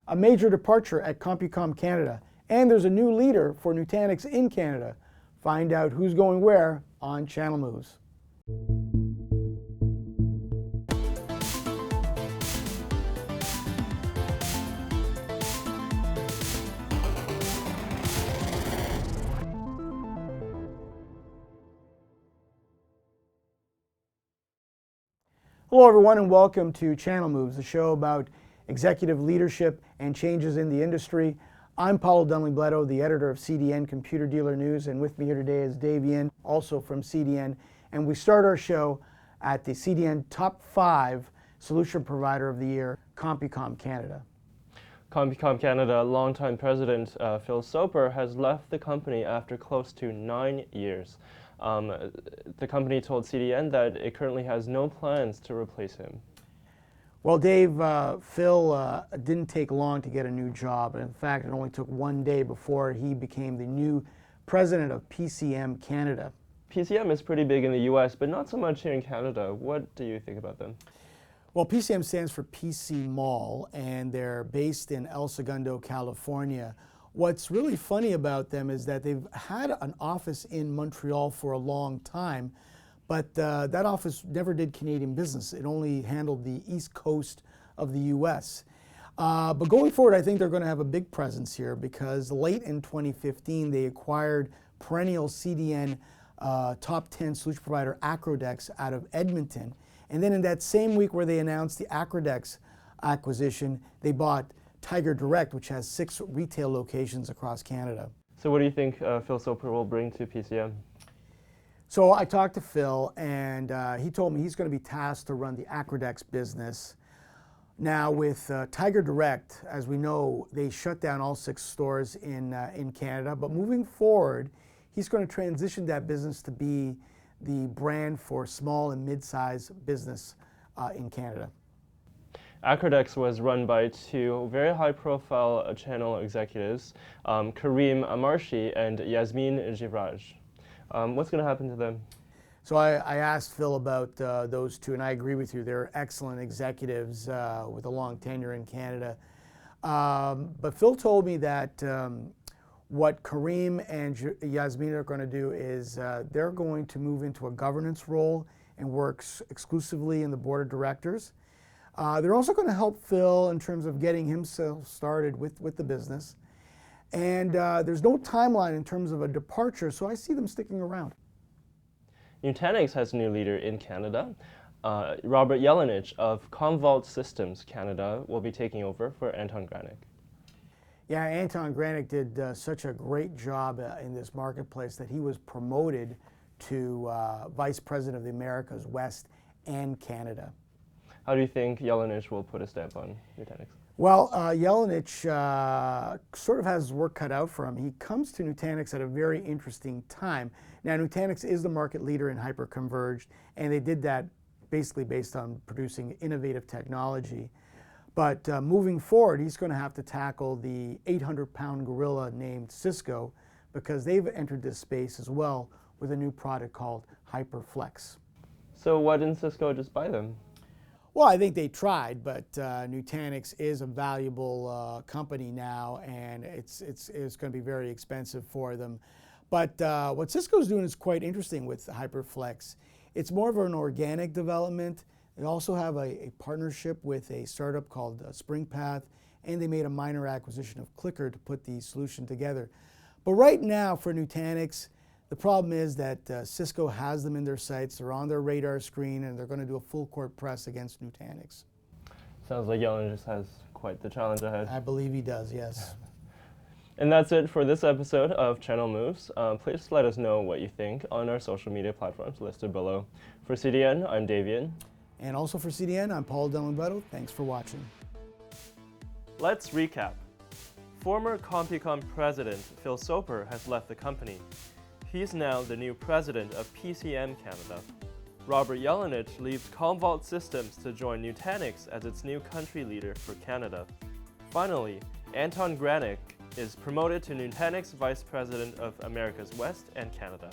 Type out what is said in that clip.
A major departure at CompuCom Canada, and there's a new leader for Nutanix in Canada. Find out who's going where on Channel Moves. Hello everyone and welcome to Channel Moves, a show about executive leadership and changes in the industry. I'm Paulo Dunley-Bleddo, the editor of CDN Computer Dealer News, and with me here today is Dave Yin, also from CDN. And we start our show at the CDN Top 5 Solution Provider of the Year, CompuCom Canada. CompuCom Canada longtime president Phil Soper has left the company after close to 9 years. The company told CDN that it currently has no plans to replace him. Well, Dave, Phil didn't take long to get a new job. In fact, it only took 1 day before he became the new president of PCM Canada. PCM is pretty big in the US, but not so much here in Canada. What do you think about them? Well, PCM stands for PC Mall, and they're based in El Segundo, California. What's really funny about them is that they've had an office in Montreal for a long time, but that office never did Canadian business. It only handled the East Coast of the US. But going forward, I think they're going to have a big presence here because late in 2015, they acquired perennial CDN top 10 solution provider Acrodex out of Edmonton. And then in that same week where they announced the Acrodex acquisition, they bought Tiger Direct, which has 6 retail locations across Canada. So what do you think Phil Soper will bring to PCM? So I talked to Phil, and he told me he's going to be tasked to run the Acrodex business. Now with Tiger Direct, as we know, they shut down all 6 stores in Canada, but moving forward, he's going to transition that business to be the brand for small and mid-sized business in Canada. Acrodex was run by 2 very high-profile channel executives, Karim Amarshi and Yasmin Jivraj. What's going to happen to them? So I asked Phil about those 2, and I agree with you. They're excellent executives with a long tenure in Canada. But Phil told me that what Karim and Yasmin are going to do is they're going to move into a governance role and work exclusively in the board of directors. They're also going to help Phil in terms of getting himself started with the business. And there's no timeline in terms of a departure, so I see them sticking around. Nutanix has a new leader in Canada. Robert Yelenich of Commvault Systems Canada will be taking over for Anton Granick. Yeah, Anton Granick did such a great job in this marketplace that he was promoted to Vice President of the Americas West and Canada. How do you think Yelenich will put a stamp on Nutanix? Well, Yelenich sort of has his work cut out for him. He comes to Nutanix at a very interesting time. Now, Nutanix is the market leader in hyperconverged, and they did that basically based on producing innovative technology. But moving forward, he's going to have to tackle the 800-pound gorilla named Cisco because they've entered this space as well with a new product called HyperFlex. So why didn't Cisco just buy them? Well, I think they tried, but Nutanix is a valuable company now, and it's going to be very expensive for them. But what Cisco's doing is quite interesting with HyperFlex. It's more of an organic development. They also have a partnership with a startup called SpringPath, and they made a minor acquisition of Clicker to put the solution together. But right now for Nutanix, the problem is that Cisco has them in their sights, they're on their radar screen, and they're going to do a full court press against Nutanix. Sounds like Yelenich just has quite the challenge ahead. I believe he does, yes. And that's it for this episode of Channel Moves. Please let us know what you think on our social media platforms listed below. For CDN, I'm Davian. And also for CDN, I'm Paulo Dunley-Bleddo. Thanks for watching. Let's recap. Former CompuCom president Phil Soper has left the company. He's now the new president of PCM Canada. Robert Yelenich leaves Commvault Systems to join Nutanix as its new country leader for Canada. Finally, Anton Granick is promoted to Nutanix Vice President of Americas West and Canada.